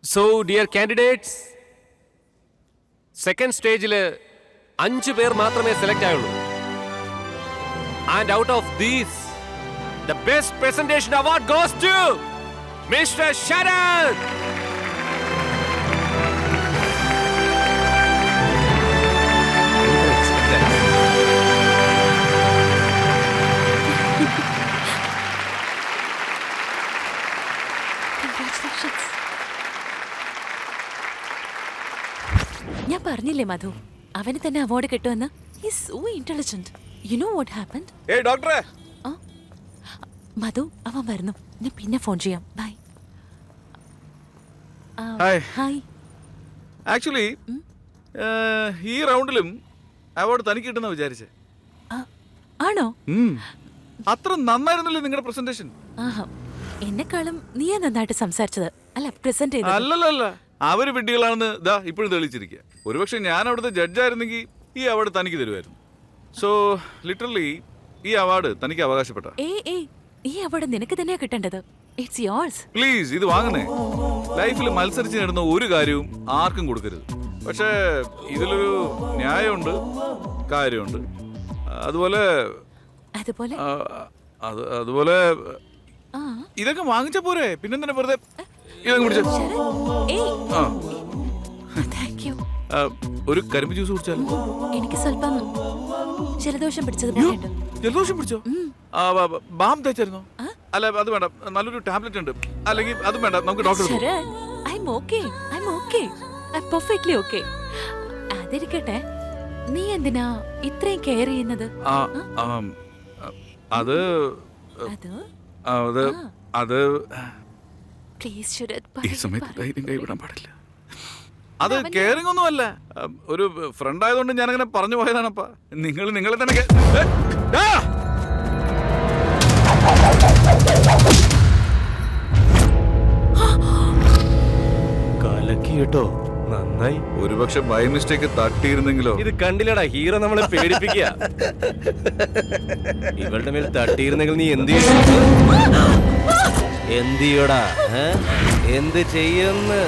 So, dear candidates, second stage-ൽ 5 പേർ മാത്രമേ select ആയുള്ളൂ. And out of these, the best presentation award goes to Mr. Sharad. ഞാൻ പറഞ്ഞില്ലേ മധു, അവന് തന്നെ അവാർഡ് കിട്ടുമെന്ന്. He's so intelligent. You know what happened? ഏയ് ഡോക്ടറെ, മധു, അവൻ വരുന്നു. ഞാൻ പിന്നെ ഫോൺ ചെയ്യാം. ബൈ. ഹായ്. ഹായ്. ആക്ച്വലി ഈ റൗണ്ടിലും അവാർഡ് തനിക്ക് കിട്ടുന്ന വിചാരിച്ചേ. ആണോ? അത്ര നന്നായിരുന്നില്ലേ നിങ്ങളുടെ പ്രസന്റേഷൻ? ആഹാ, എന്നെക്കാളും നീയാ നന്നായിട്ട് സംസാരിച്ചത്. അല്ല, പ്രസന്റ് ചെയ്തത്. അല്ലല്ല, അവര് വിഡ്ഢികളാണെന്ന് ദാ ഇപ്പോഴും തെളിയിച്ചിരിക്കുക. ഒരുപക്ഷെ ഞാൻ അവിടുത്തെ ജഡ്ജായിരുന്നെങ്കിൽ ഈ അവാർഡ് തനിക്ക് തരുമായിരുന്നു. സോ ലിറ്ററലി ഈ അവാർഡ് തനിക്ക് അവകാശപ്പെട്ട. ഈ അവാർഡ് നിനക്ക് തന്നെയാ കിട്ടേണ്ടത്. It's yours. പ്ലീസ് ഇത് വാങ്ങണേ. ലൈഫിൽ മത്സരിച്ച് നേടുന്ന ഒരു കാര്യവും ആർക്കും കൊടുക്കരുത്. പക്ഷേ ഇതിലൊരു ന്യായമുണ്ട്, കാര്യമുണ്ട്. അതുപോലെ അതുപോലെ ഇതൊക്കെ വാങ്ങിച്ച പോരെ, പിന്നെന്തിനാ വെറുതെ ഇതങ്ങ് പിടിച്ചോ. ഒരു കരിമ്പ് ജ്യൂസ് കുടിച്ചാലോ? എനിക്ക് സ്വല്പം ജലദോഷം പിടിച്ചത്. ജലദോഷം പിടിച്ചോ? ബാം തേച്ചായിരുന്നോ? അല്ല അത് വേണ്ട, നല്ലൊരു ടാബ്ലറ്റ് ഉണ്ട്. അല്ലെങ്കിൽ അത് വേണ്ട, നമുക്ക് ഡോക്ടർ. അതിരിക്കട്ടെ, നീ എന്തിനാ ഇത്രയും കെയർ ചെയ്യുന്നത്? അത് ഈ സമയത്ത് ധൈര്യം കൈവിടാൻ പാടില്ല. അത് കെയറിംഗ് ഒന്നും അല്ല, ഒരു ഫ്രണ്ട് ആയതുകൊണ്ട് ഞാൻ അങ്ങനെ പറഞ്ഞു പോയതാണപ്പാ. നിങ്ങളെ തന്നെ കലക്കി കേട്ടോ, നന്നായി. ഒരുപക്ഷെ ബൈ മിസ്റ്റേക്ക് തട്ടിയിരുന്നെങ്കിലോ? ഇത് കണ്ടില്ലടാ, ഹീറോ നമ്മളെ പേടിപ്പിക്കുക. ഇവളുടെ മേൽ തട്ടിയിരുന്നെങ്കിൽ നീ എന്ത് ചെയ്യോടാ? എന്ത് ചെയ്യുന്നു?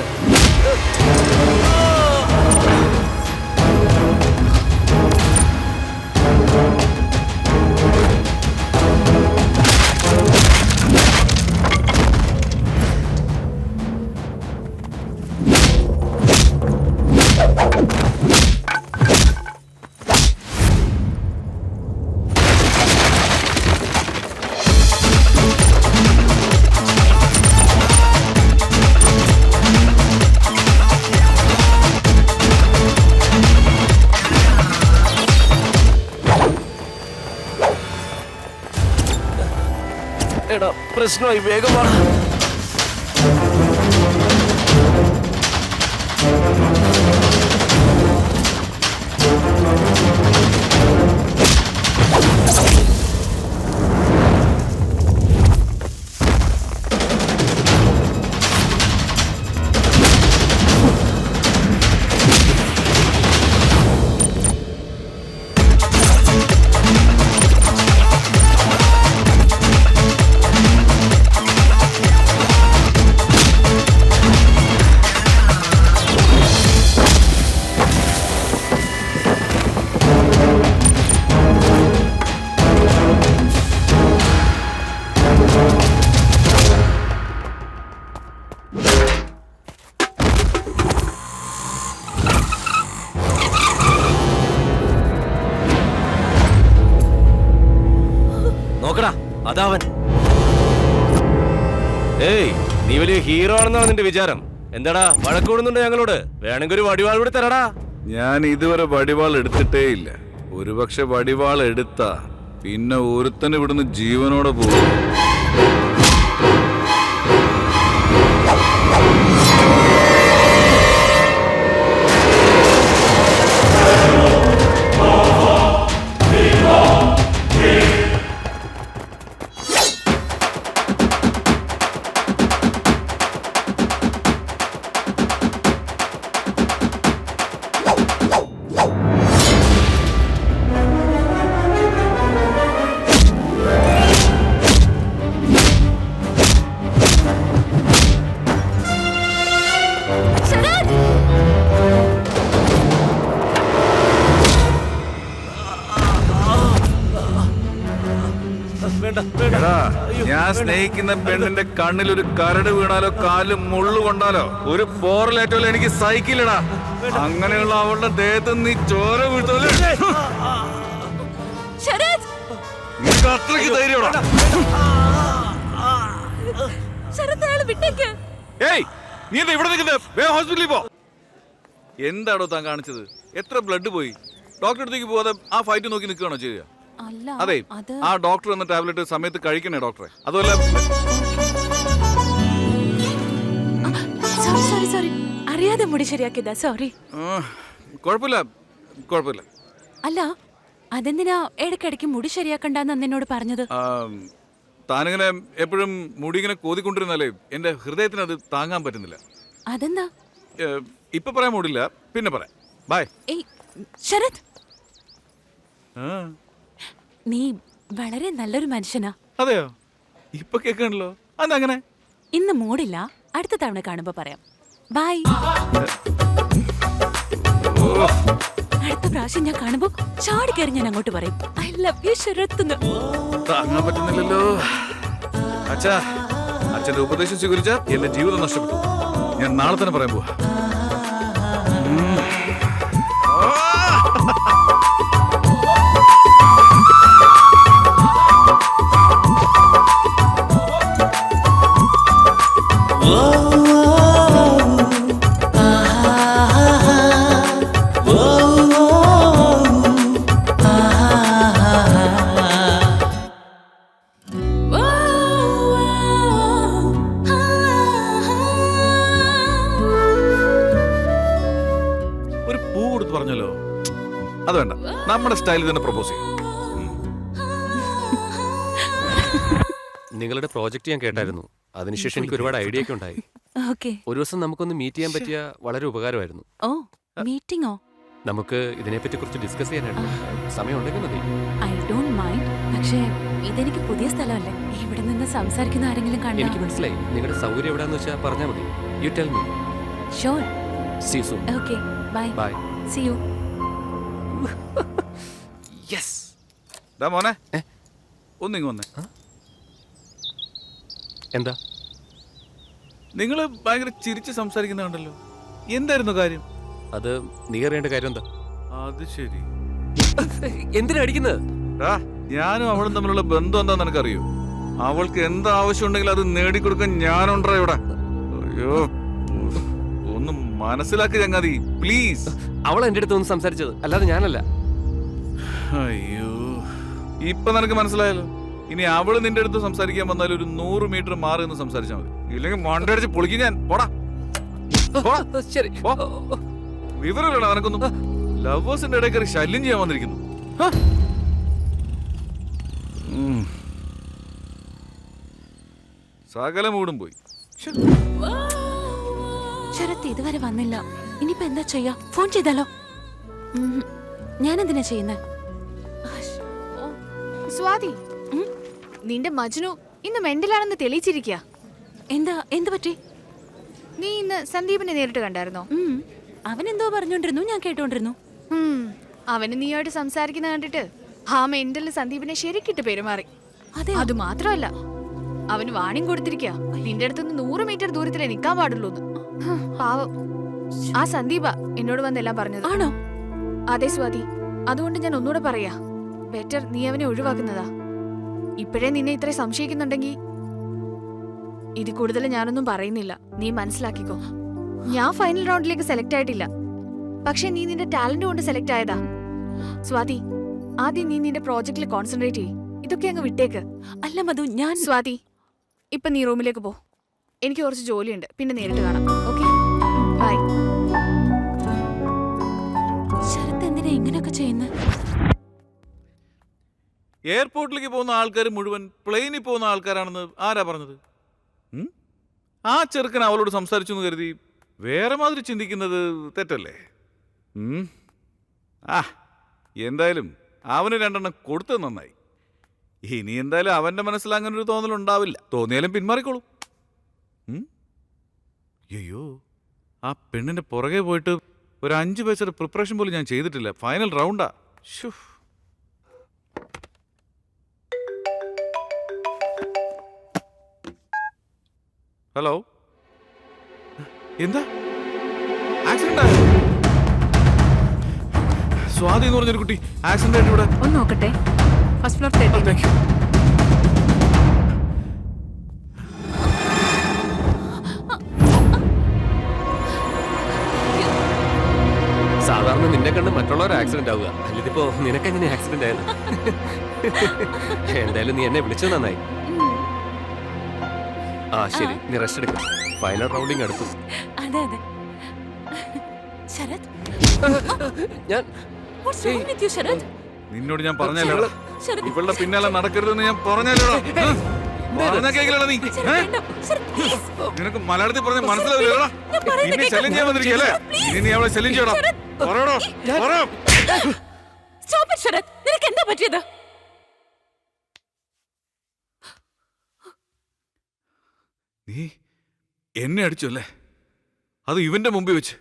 എടാ, പ്രശ്നമായി, വേഗമാണ്. നോക്കടാ, അതാവൻ. ഏയ്, നീ വലിയ ഹീറോ ആണെന്നാണ് നിന്റെ വിചാരം? എന്താടാ വഴക്കൂടുന്നുണ്ട് ഞങ്ങളോട്? വേണമെങ്കിൽ ഒരു വടിവാൾ കൂടി തരടാ. ഞാൻ ഇതുവരെ വടിവാൾ എടുത്തിട്ടേ ഇല്ല. ഒരുപക്ഷെ വടിവാൾ എടുത്താ പിന്നെ ഒരുത്തന് ഇവിടുന്ന് ജീവനോടെ പോകും. എടാ, ഞാൻ സ്നേഹിക്കുന്ന പെണ്ണിന്റെ കണ്ണിൽ ഒരു കരട് വീണാലോ കാലിൽ മുള്ളു കൊണ്ടാലോ ഒരു പോറലേറ്റോലോ എനിക്ക് സഹിക്കില്ലടാ. അങ്ങനെയുള്ള അവളുടെ ദേഹത്ത് നീ ചോര വീഴ്ത്തോലേ. ശരത് നിനക്ക് അത്രയ്ക്ക് ധൈര്യമാടാ. ശരത് അയാളെ വിട്ടേക്ക്. ഏയ്, നീ എന്താ ഇവിടെ നിൽക്കുന്നത്? വേഗം ഹോസ്പിറ്റലിൽ പോ. എന്താണോ താൻ കാണിച്ചത്? എത്ര ബ്ലഡ് പോയി? ഡോക്ടറെ അടുത്തേക്ക് പോകാതെ ആ ഫൈറ്റ് നോക്കി നിൽക്കുകയാണോ ചെയ്യുക? അല്ല, അതെ, അത് ആ ഡോക്ടർ എന്ന ടാബ്ലറ്റ് സമയത്ത് കഴിക്കണേ ഡോക്ടറെ. അതുമല്ല, സോറി അറിയാതെ മുടി ശരിയാക്കിയതാ. സോറി. കുഴപ്പമില്ല കുഴപ്പമില്ല. അല്ല, അതെന്തിനാ ഇടയ്ക്കിടയ്ക്ക് മുടി ശരിയാക്കണ്ടെന്ന് എന്നോട് പറഞ്ഞത്? താനിങ്ങനെ എപ്പോഴും മുടി ഇങ്ങനെ കോതിക്കൊണ്ടിരുന്നാലേ എന്റെ ഹൃദയത്തിന് അത് താങ്ങാൻ പറ്റുന്നില്ല. അതെന്താ? ഇപ്പൊ പറയാൻ മൂടില്ല, പിന്നെ പറയാം. ബൈ. ഏയ് ശരത്, നീ വളരെ നല്ലൊരു മനുഷ്യനാ. അതെയോ? ഇപ്പൊ കേൾക്കണല്ലോ. അതങ്ങനെ ഇന്ന് മൂടില്ല, അടുത്ത തവണ കാണുമ്പോ പറയാം. ബൈ. അടുത്ത പ്രാവശ്യം ഞാൻ കാണുമ്പോ ചാടിക്കയറി ഞാൻ അങ്ങോട്ട് പറയും ഐ ലവ് യു ശരത്. താങ്ങാൻ പറ്റുന്നില്ലല്ലോ. അച്ഛാ, അച്ഛന്റെ ഉപദേശം സ്വീകരിച്ച എന്റെ ജീവിതം നഷ്ടപ്പെട്ടു. ഞാൻ നാളെ തന്നെ പറയാൻ പോവാ. ഒരു പൂ കൊടുത്ത് പറഞ്ഞല്ലോ. അത് വേണ്ട, നമ്മുടെ സ്റ്റൈലിൽ തന്നെ പ്രപ്പോസ് ചെയ്യും. നിങ്ങളുടെ പ്രോജക്റ്റ് ഞാൻ കേട്ടായിരുന്നു. അതിനുശേഷം എനിക്ക് ഒരുപാട് ഐഡിയ ഒക്കെ ഉണ്ടായി. ഓക്കേ. ഒരു ദിവസം നമുക്കൊന്ന് മീറ്റ് ചെയ്യാൻ പറ്റിയ വളരെ ഉപകാരമായിരുന്നു. ഓ, മീറ്റിംഗോ? നമുക്ക് ഇതിനെപ്പറ്റി കുറിച്ച് ഡിസ്കസ് ചെയ്യാനായിട്ട് സമയം ഉണ്ടെങ്കിൽ മതി. I don't mind. പക്ഷേ ഇതെനിക്ക് പുതിയ സ്ഥലമല്ലേ, ഇവിടെ നിന്ന് സംസാരിക്കുന്ന ആരെങ്കിലും എനിക്ക് കണ്ടാ? മനസ്സിലായി. നിങ്ങളുടെ സൗകര്യം എവിടെയാന്ന് വെച്ചാൽ പറഞ്ഞാൽ മതി. You tell me. Sure. See you soon. Okay, bye. Bye. See you. Yes. ദാ മോനെ, ഒന്നിങ്ങ് വന്നേ. എന്താ? നിങ്ങൾ ഭയങ്കര ചിരിച്ച് സംസാരിക്കുന്നുണ്ടല്ലോ. എന്തായിരുന്നു കാര്യം? അത് നീ അറിയേണ്ട കാര്യം എന്താ? അത് ശരി. എന്തിനാ അടിക്കുന്നത്? ഞാനും അവളും തമ്മിലുള്ള ബന്ധം എന്താന്ന് എനിക്കറിയോ? അവൾക്ക് എന്ത് ആവശ്യം ഉണ്ടെങ്കിലും അത് നേടിക്കൊടുക്കാൻ ഞാനുണ്ടോ ഇവിടെ. അയ്യോ, ഒന്ന് മനസ്സിലാക്കി ചങ്ങാതി, പ്ലീസ്. അവൾ എന്റെ അടുത്ത് ഒന്ന് സംസാരിച്ചത്, അല്ലാതെ ഞാനല്ല. അയ്യോ, ഇപ്പൊ നിനക്ക് മനസ്സിലായല്ലോ. ഇനി അവള് നിന്റെ അടുത്ത് സംസാരിക്കാൻ വന്നാൽ ഒരു 100 മീറ്റർ മാറി നിന്ന് സംസാരിച്ചാൽ മതി. ഇല്ലെങ്കിൽ മണ്ടടിച്ച് പൊളിക്കും ഞാൻ. പോടാ. ശരി. വിവരമില്ലടാ നിനക്കൊന്നും. ലവേഴ്സിന്റെ ഇടയിൽ കയറി ശല്യം ചെയ്യാൻ വന്നിരിക്കുന്നു. സകല മൂടും പോയി. ശരത് ഇതുവരെ വന്നില്ല. ഇനിയിപ്പോ എന്താ ചെയ്യാ? ഫോൺ ചെയ്താലോ? ഞാൻ എന്തിനാ ചെയ്യുന്നേ? സ്വാതി, നിന്റെ മജ്നു ഇന്ന് മെന്റലാണെന്ന് തെളിയിച്ചിരിക്കുക. എന്താ? എന്ത് പറ്റി? നീ ഇന്ന് സന്ദീപിനെ നേരിട്ട് കണ്ടായിരുന്നോ? അവൻ എന്തോ പറഞ്ഞോണ്ടിരുന്നു, ഞാൻ കേട്ടോണ്ടിരുന്നു. അവന് നീയായിട്ട് സംസാരിക്കുന്ന കണ്ടിട്ട് ആ മെന്റല് സന്ദീപിനെ ശരിക്കിട്ട് പെരുമാറി. അതെ. അത് മാത്രമല്ല, അവന് വാണിംഗ് കൊടുത്തിരിക്കുക. നിന്റെ അടുത്തുനിന്ന് 100 മീറ്റർ ദൂരത്തിലേ നിൽക്കാൻ പാടുള്ളൂ. പാവം ആ സന്ദീപ എന്നോട് വന്നെല്ലാം പറഞ്ഞത്. ആണോ? അതെ സ്വാതി, അതുകൊണ്ട് ഞാൻ ഒന്നുകൂടെ പറയാ, ബെറ്റർ നീ അവനെ ഒഴിവാക്കുന്നതാ. ഇപ്പോഴേ നിന്നെ ഇത്ര സംശയിക്കുന്നുണ്ടെങ്കിൽ ഇത് കൂടുതൽ ഞാനൊന്നും പറയുന്നില്ല. നീ മനസ്സിലാക്കിക്കോ. ഞാൻ ഫൈനൽ റൗണ്ടിലേക്ക് സെലക്ട് ആയിട്ടില്ല, പക്ഷെ നീ നിന്റെ ടാലന്റ് കൊണ്ട് സെലക്ട് ആയതാ. സ്വാതി, ആദ്യം നീ നിന്റെ പ്രോജക്റ്റിൽ കോൺസെൻട്രേറ്റ് ചെയ്യ്. ഇതൊക്കെ അങ്ങ് വിട്ടേക്ക്. അല്ല മധു, ഞാൻ... സ്വാതി, ഇപ്പൊ നീ റൂമിലേക്ക് പോ. എനിക്ക് കുറച്ച് ജോലിയുണ്ട്, പിന്നെ നേരിട്ട് കാണാം. Okay, by. ശരത് എന്തിനാ ഇങ്ങനെയൊക്കെ ചെയ്യുന്നത്? എയർപോർട്ടിലേക്ക് പോകുന്ന ആൾക്കാർ മുഴുവൻ പ്ലെയിനിൽ പോകുന്ന ആൾക്കാരാണെന്ന് ആരാ പറഞ്ഞത്? ആ ചെറുക്കൻ അവളോട് സംസാരിച്ചു എന്ന് കരുതി വേറെ മാതിരി ചിന്തിക്കുന്നത് തെറ്റല്ലേ? എന്തായാലും അവന് 2 എണ്ണം കൊടുത്തത് നന്നായി. ഇനി എന്തായാലും അവന്റെ മനസ്സിൽ അങ്ങനെ ഒരു തോന്നലുണ്ടാവില്ല. തോന്നിയാലും പിന്മാറിക്കോളും. അയ്യോ, ആ പെണ്ണിന്റെ പുറകെ പോയിട്ട് ഒരു 5 പൈസയുടെ പ്രിപ്പറേഷൻ പോലും ഞാൻ ചെയ്തിട്ടില്ല. ഫൈനൽ റൗണ്ടാ. ഹലോ, എന്താ ആക്സിഡന്റ് ആയോ? സ്വാതി എന്ന് പറഞ്ഞൊരു കുട്ടി ആക്സിഡന്റ് ആയിട്ട് ഇവിടെ. ഒന്ന് നോക്കട്ടെ. First floor 13. Thank you. സാധാരണ നിന്നെ കണ്ട് മറ്റുള്ളവർ ആക്സിഡന്റ് ആവുക, അല്ലിതിപ്പോ നിനക്കെങ്ങനെ ആക്സിഡന്റ് ആയത്? എന്തായാലും നീ എന്നെ വിളിച്ചത് നന്നായി. ആ ശരി, നീ റെസ്റ്റ് എടുക്ക. ഫൈനൽ റൗണ്ടിങ് അടുത്തു. അതെ അതെ. ശരത്, ഞാൻ what's wrong with you, Sarath? നിന്നോട് ഞാൻ പറഞ്ഞല്ലോ, ശരത്, ഇവളുടെ പിന്നാലെ നടക്കരുതെന്ന് ഞാൻ പറഞ്ഞല്ലോ. പറഞ്ഞ കേക്കില്ലടാ നീ. ശരത്, വേണ്ട. ശരത്, please. നിനക്ക് മലയാളത്തിൽ പറഞ്ഞ മനസ്സിലാവില്ലടാ. ഇനി ശല്യം ചെയ്യാൻ വന്നിരിക്കല്ലേ? ഇനി നീ അവളെ ശല്യം ചെയ്യണം. പറയടോ, പറ. Stop it, Sarath. നിനക്ക് എന്താ പറ്റിയത്? നീ എന്നെ അടിച്ചു അല്ലേ? അത് ഇവന്റെ മുമ്പിൽ വെച്ച്.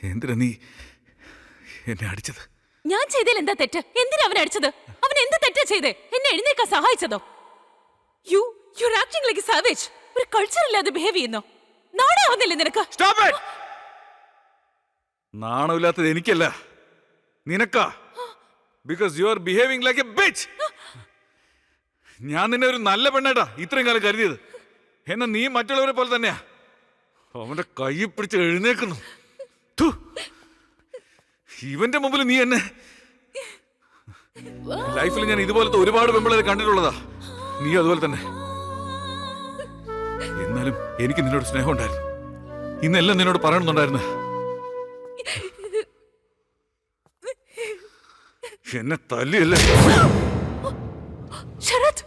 എന്തിനാ നീ എന്നെ അടിച്ചത്? ഞാൻ ചെയ്തതിൽ എന്താ തെറ്റ്? എന്തിനാ അവൻ അടിച്ചത്? അവൻ എന്ത് തെറ്റാ ചെയ്തേ? എന്നെ എഴുന്നേക്കാൻ സഹായിച്ചതോ? You acting like a savage. ഒരു കൾച്ചർ ഇല്ലാതെ ബിഹേവ് ചെയ്യുന്നു. നാണാവുന്നില്ലേ നിനക്ക്? Stop it! നാണമില്ലാത്തത് എനിക്കല്ല, നിനക്കാ. Because you are behaving like a bitch. ഞാൻ നിന്നെ ഒരു നല്ല പെണ്ണേട്ടാ ഇത്രയും കാലം കരുതിയത്. എന്നാ നീ മറ്റുള്ളവരെ പോലെ തന്നെയാ. അവന്റെ കൈ പിടിച്ച് എഴുന്നേക്കുന്നു. ഥു. ഇവന്റെ മുമ്പിൽ നീ എന്നെ. ലൈഫിൽ ഞാൻ ഇതുപോലത്തെ ഒരുപാട് പെമ്പിളരെ കണ്ടിട്ടുള്ളതാ. നീ അതുപോലെ തന്നെ. എന്നാലും എനിക്ക് നിന്നോട് സ്നേഹം ഉണ്ടായിരുന്നു. ഇന്നെല്ലാം നിന്നോട് പറയണമെന്നുണ്ടായിരുന്നു. എന്നെ തല്ലിയല്ലേ? ശരത്,